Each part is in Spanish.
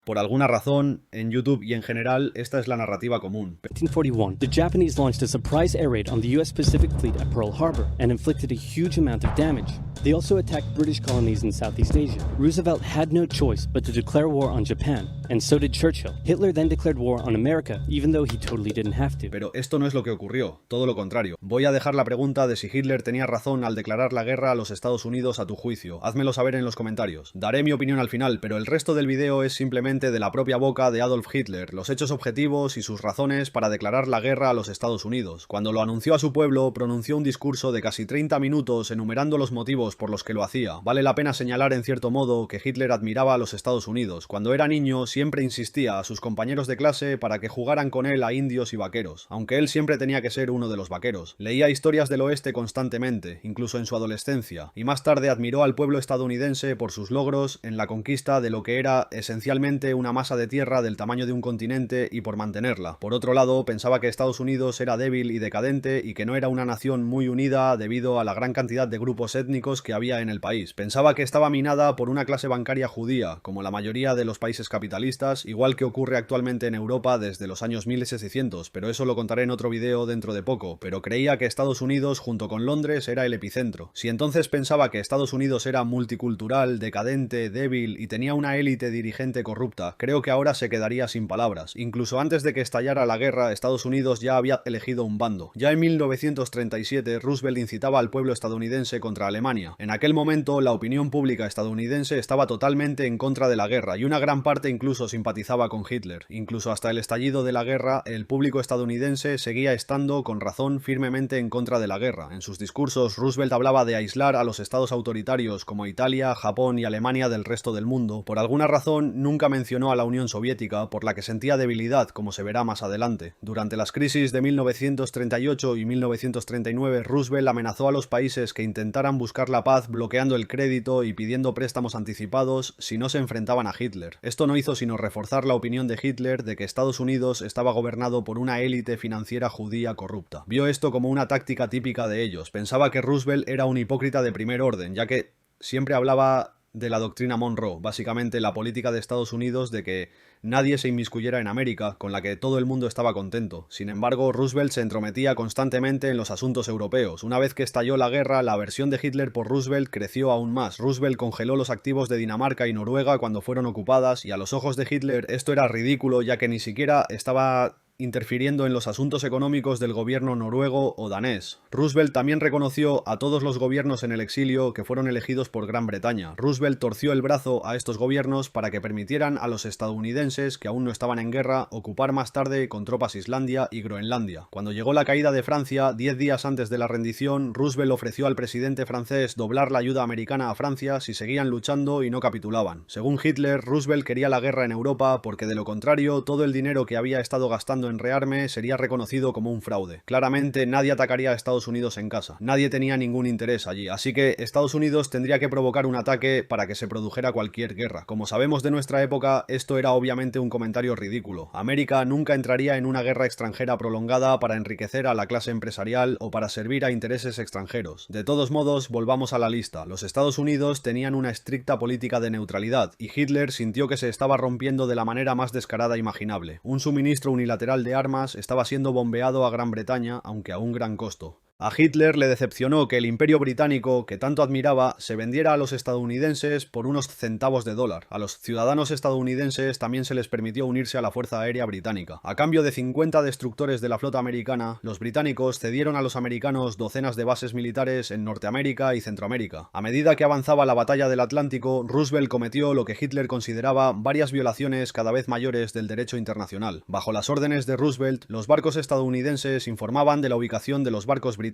Por alguna razón, en YouTube y en general, esta es la narrativa común. 1941, the Japanese launched a surprise air raid on the US Pacific Fleet at Pearl Harbor and inflicted a huge amount of damage. They also attacked British colonies in Southeast Asia. Roosevelt had no choice but to declare war on Japan, and so did Churchill. Hitler then declared war on America, even though he totally didn't have to. Pero esto no es lo que ocurrió, todo lo contrario. Voy a dejar la pregunta de si Hitler tenía razón al declarar la guerra a los Estados Unidos a tu juicio. Házmelo saber en los comentarios. Daré mi opinión al final, pero el resto del video es simplemente de la propia boca de Adolf Hitler, los hechos objetivos y sus razones para declarar la guerra a los Estados Unidos. Cuando lo anunció a su pueblo, pronunció un discurso de casi 30 minutos enumerando los motivos por los que lo hacía. Vale la pena señalar en cierto modo que Hitler admiraba a los Estados Unidos. Cuando era niño siempre insistía a sus compañeros de clase para que jugaran con él a indios y vaqueros, aunque él siempre tenía que ser uno de los vaqueros. Leía historias del oeste constantemente, incluso en su adolescencia, y más tarde admiró al pueblo estadounidense por sus logros en la conquista de lo que era esencialmente una masa de tierra del tamaño de un continente y por mantenerla. Por otro lado, pensaba que Estados Unidos era débil y decadente y que no era una nación muy unida debido a la gran cantidad de grupos étnicos que había en el país. Pensaba que estaba minada por una clase bancaria judía, como la mayoría de los países capitalistas, igual que ocurre actualmente en Europa desde los años 1600, pero eso lo contaré en otro video dentro de poco. Pero creía que Estados Unidos junto con Londres era el epicentro. Si entonces pensaba que Estados Unidos era multicultural, decadente, débil y tenía una élite dirigente corrupta, creo que ahora se quedaría sin palabras. Incluso antes de que estallara la guerra, Estados Unidos ya había elegido un bando. Ya en 1937, Roosevelt incitaba al pueblo estadounidense contra Alemania. En aquel momento, la opinión pública estadounidense estaba totalmente en contra de la guerra, y una gran parte incluso simpatizaba con Hitler. Incluso hasta el estallido de la guerra, el público estadounidense seguía estando, con razón, firmemente en contra de la guerra. En sus discursos, Roosevelt hablaba de aislar a los estados autoritarios como Italia, Japón y Alemania del resto del mundo. Por alguna razón, nunca mencionó a la Unión Soviética, por la que sentía debilidad, como se verá más adelante. Durante las crisis de 1938 y 1939, Roosevelt amenazó a los países que intentaran buscar la paz bloqueando el crédito y pidiendo préstamos anticipados si no se enfrentaban a Hitler. Esto no hizo sino reforzar la opinión de Hitler de que Estados Unidos estaba gobernado por una élite financiera judía corrupta. Vio esto como una táctica típica de ellos. Pensaba que Roosevelt era un hipócrita de primer orden, ya que siempre hablaba de la doctrina Monroe, básicamente la política de Estados Unidos de que nadie se inmiscuyera en América, con la que todo el mundo estaba contento. Sin embargo, Roosevelt se entrometía constantemente en los asuntos europeos. Una vez que estalló la guerra, la aversión de Hitler por Roosevelt creció aún más. Roosevelt congeló los activos de Dinamarca y Noruega cuando fueron ocupadas, y a los ojos de Hitler esto era ridículo, ya que ni siquiera estaba interfiriendo en los asuntos económicos del gobierno noruego o danés. Roosevelt también reconoció a todos los gobiernos en el exilio que fueron elegidos por Gran Bretaña. Roosevelt torció el brazo a estos gobiernos para que permitieran a los estadounidenses, que aún no estaban en guerra, ocupar más tarde con tropas Islandia y Groenlandia. Cuando llegó la caída de Francia, 10 días antes de la rendición, Roosevelt ofreció al presidente francés doblar la ayuda americana a Francia si seguían luchando y no capitulaban. Según Hitler, Roosevelt quería la guerra en Europa porque de lo contrario, todo el dinero que había estado gastando en rearme sería reconocido como un fraude. Claramente nadie atacaría a Estados Unidos en casa. Nadie tenía ningún interés allí, así que Estados Unidos tendría que provocar un ataque para que se produjera cualquier guerra. Como sabemos de nuestra época, esto era obviamente un comentario ridículo. América nunca entraría en una guerra extranjera prolongada para enriquecer a la clase empresarial o para servir a intereses extranjeros. De todos modos, volvamos a la lista. Los Estados Unidos tenían una estricta política de neutralidad, y Hitler sintió que se estaba rompiendo de la manera más descarada imaginable. Un suministro unilateral de armas estaba siendo bombeado a Gran Bretaña, aunque a un gran costo. A Hitler le decepcionó que el Imperio Británico, que tanto admiraba, se vendiera a los estadounidenses por unos centavos de dólar. A los ciudadanos estadounidenses también se les permitió unirse a la Fuerza Aérea Británica. A cambio de 50 destructores de la flota americana, los británicos cedieron a los americanos docenas de bases militares en Norteamérica y Centroamérica. A medida que avanzaba la batalla del Atlántico, Roosevelt cometió lo que Hitler consideraba varias violaciones cada vez mayores del derecho internacional. Bajo las órdenes de Roosevelt, los barcos estadounidenses informaban de la ubicación de los barcos británicos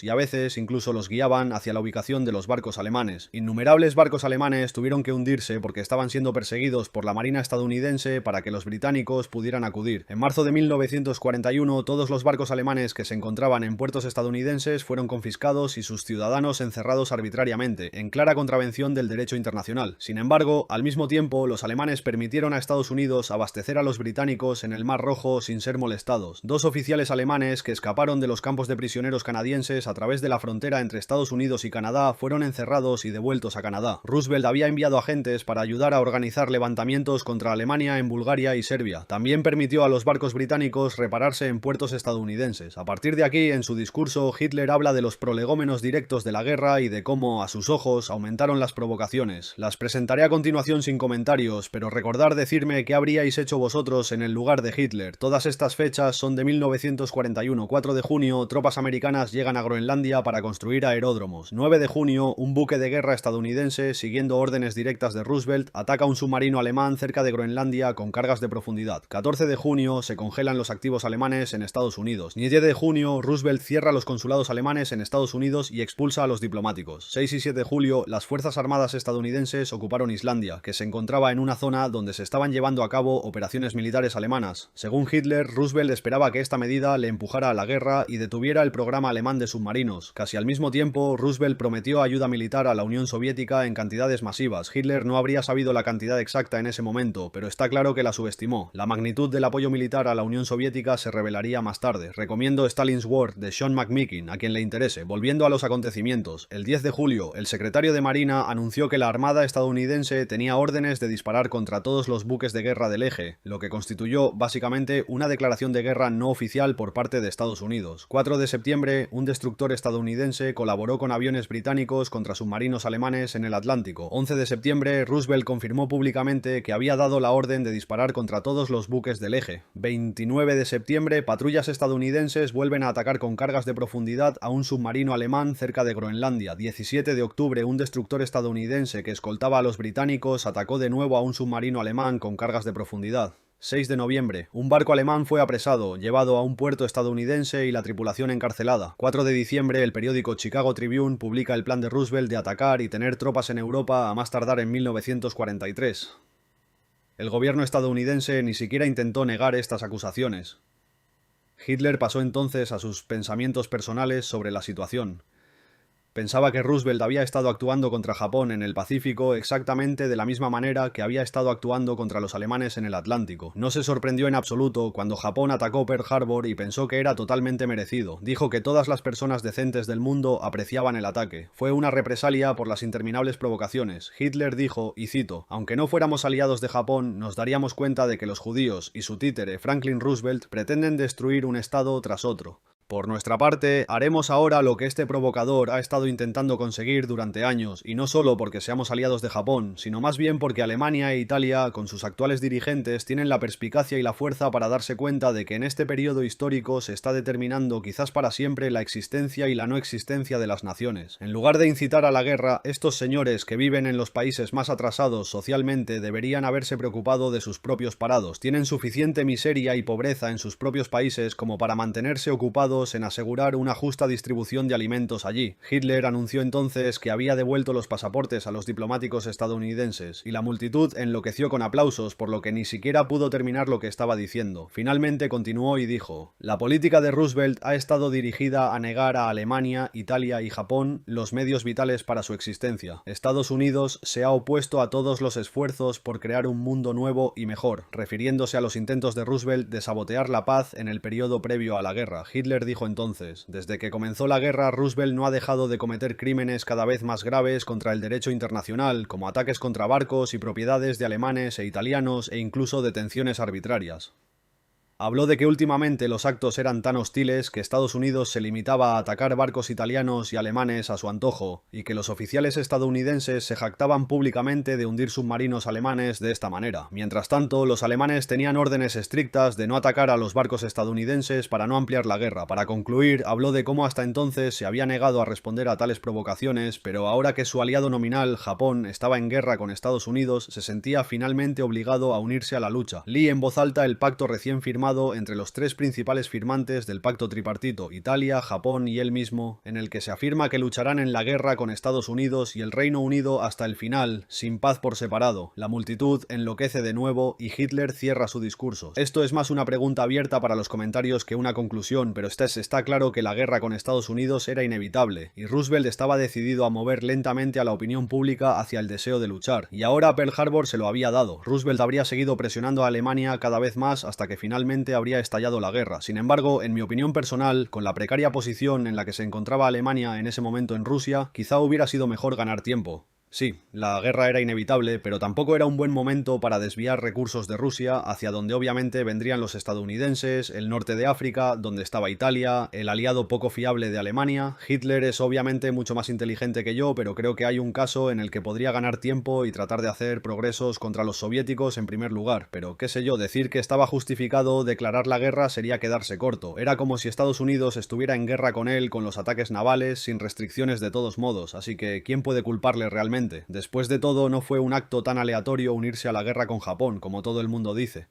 y a veces incluso los guiaban hacia la ubicación de los barcos alemanes. Innumerables barcos alemanes tuvieron que hundirse porque estaban siendo perseguidos por la marina estadounidense para que los británicos pudieran acudir. En marzo de 1941, todos los barcos alemanes que se encontraban en puertos estadounidenses fueron confiscados y sus ciudadanos encerrados arbitrariamente, en clara contravención del derecho internacional. Sin embargo, al mismo tiempo, los alemanes permitieron a Estados Unidos abastecer a los británicos en el Mar Rojo sin ser molestados. Dos oficiales alemanes que escaparon de los campos de prisioneros canadienses canadienses a través de la frontera entre Estados Unidos y Canadá fueron encerrados y devueltos a Canadá. Roosevelt había enviado agentes para ayudar a organizar levantamientos contra Alemania en Bulgaria y Serbia. También permitió a los barcos británicos repararse en puertos estadounidenses. A partir de aquí, en su discurso, Hitler habla de los prolegómenos directos de la guerra y de cómo, a sus ojos, aumentaron las provocaciones. Las presentaré a continuación sin comentarios, pero recordad decirme qué habríais hecho vosotros en el lugar de Hitler. Todas estas fechas son de 1941. 4 de junio, tropas americanas llegan a Groenlandia para construir aeródromos. 9 de junio, un buque de guerra estadounidense, siguiendo órdenes directas de Roosevelt, ataca un submarino alemán cerca de Groenlandia con cargas de profundidad. 14 de junio, se congelan los activos alemanes en Estados Unidos. 10 de junio, Roosevelt cierra los consulados alemanes en Estados Unidos y expulsa a los diplomáticos. 6 y 7 de julio, las Fuerzas Armadas estadounidenses ocuparon Islandia, que se encontraba en una zona donde se estaban llevando a cabo operaciones militares alemanas. Según Hitler, Roosevelt esperaba que esta medida le empujara a la guerra y detuviera el programa alemán de submarinos. Casi al mismo tiempo, Roosevelt prometió ayuda militar a la Unión Soviética en cantidades masivas. Hitler no habría sabido la cantidad exacta en ese momento, pero está claro que la subestimó. La magnitud del apoyo militar a la Unión Soviética se revelaría más tarde. Recomiendo Stalin's War de Sean McMeekin a quien le interese. Volviendo a los acontecimientos, el 10 de julio, el secretario de Marina anunció que la Armada estadounidense tenía órdenes de disparar contra todos los buques de guerra del eje, lo que constituyó básicamente una declaración de guerra no oficial por parte de Estados Unidos. 4 de septiembre, un destructor estadounidense colaboró con aviones británicos contra submarinos alemanes en el Atlántico. 11 de septiembre, Roosevelt confirmó públicamente que había dado la orden de disparar contra todos los buques del eje. 29 de septiembre, patrullas estadounidenses vuelven a atacar con cargas de profundidad a un submarino alemán cerca de Groenlandia. 17 de octubre, un destructor estadounidense que escoltaba a los británicos atacó de nuevo a un submarino alemán con cargas de profundidad. 6 de noviembre, un barco alemán fue apresado, llevado a un puerto estadounidense y la tripulación encarcelada. 4 de diciembre, el periódico Chicago Tribune publica el plan de Roosevelt de atacar y tener tropas en Europa a más tardar en 1943. El gobierno estadounidense ni siquiera intentó negar estas acusaciones. Hitler pasó entonces a sus pensamientos personales sobre la situación. Pensaba que Roosevelt había estado actuando contra Japón en el Pacífico exactamente de la misma manera que había estado actuando contra los alemanes en el Atlántico. No se sorprendió en absoluto cuando Japón atacó Pearl Harbor y pensó que era totalmente merecido. Dijo que todas las personas decentes del mundo apreciaban el ataque. Fue una represalia por las interminables provocaciones. Hitler dijo, y cito, «Aunque no fuéramos aliados de Japón, nos daríamos cuenta de que los judíos y su títere Franklin Roosevelt pretenden destruir un estado tras otro». Por nuestra parte, haremos ahora lo que este provocador ha estado intentando conseguir durante años, y no solo porque seamos aliados de Japón, sino más bien porque Alemania e Italia, con sus actuales dirigentes, tienen la perspicacia y la fuerza para darse cuenta de que en este periodo histórico se está determinando quizás para siempre la existencia y la no existencia de las naciones. En lugar de incitar a la guerra, estos señores que viven en los países más atrasados socialmente deberían haberse preocupado de sus propios parados. Tienen suficiente miseria y pobreza en sus propios países como para mantenerse ocupados en asegurar una justa distribución de alimentos allí. Hitler anunció entonces que había devuelto los pasaportes a los diplomáticos estadounidenses, y la multitud enloqueció con aplausos, por lo que ni siquiera pudo terminar lo que estaba diciendo. Finalmente continuó y dijo, «La política de Roosevelt ha estado dirigida a negar a Alemania, Italia y Japón los medios vitales para su existencia. Estados Unidos se ha opuesto a todos los esfuerzos por crear un mundo nuevo y mejor», refiriéndose a los intentos de Roosevelt de sabotear la paz en el periodo previo a la guerra. Hitler dijo entonces, «Desde que comenzó la guerra, Roosevelt no ha dejado de cometer crímenes cada vez más graves contra el derecho internacional, como ataques contra barcos y propiedades de alemanes e italianos e incluso detenciones arbitrarias». Habló de que últimamente los actos eran tan hostiles que Estados Unidos se limitaba a atacar barcos italianos y alemanes a su antojo, y que los oficiales estadounidenses se jactaban públicamente de hundir submarinos alemanes de esta manera. Mientras tanto, los alemanes tenían órdenes estrictas de no atacar a los barcos estadounidenses para no ampliar la guerra. Para concluir, habló de cómo hasta entonces se había negado a responder a tales provocaciones, pero ahora que su aliado nominal, Japón, estaba en guerra con Estados Unidos, se sentía finalmente obligado a unirse a la lucha. Leí en voz alta el pacto recién firmado entre los tres principales firmantes del pacto tripartito, Italia, Japón y él mismo, en el que se afirma que lucharán en la guerra con Estados Unidos y el Reino Unido hasta el final, sin paz por separado. La multitud enloquece de nuevo y Hitler cierra su discurso. Esto es más una pregunta abierta para los comentarios que una conclusión, pero está claro que la guerra con Estados Unidos era inevitable, y Roosevelt estaba decidido a mover lentamente a la opinión pública hacia el deseo de luchar, y ahora Pearl Harbor se lo había dado. Roosevelt habría seguido presionando a Alemania cada vez más hasta que finalmente probablemente habría estallado la guerra. Sin embargo, en mi opinión personal, con la precaria posición en la que se encontraba Alemania en ese momento en Rusia, quizá hubiera sido mejor ganar tiempo. Sí, la guerra era inevitable, pero tampoco era un buen momento para desviar recursos de Rusia hacia donde obviamente vendrían los estadounidenses, el norte de África, donde estaba Italia, el aliado poco fiable de Alemania. Hitler es obviamente mucho más inteligente que yo, pero creo que hay un caso en el que podría ganar tiempo y tratar de hacer progresos contra los soviéticos en primer lugar. Pero qué sé yo, decir que estaba justificado declarar la guerra sería quedarse corto. Era como si Estados Unidos estuviera en guerra con él con los ataques navales, sin restricciones de todos modos, así que ¿quién puede culparle realmente? Después de todo, no fue un acto tan aleatorio unirse a la guerra con Japón, como todo el mundo dice.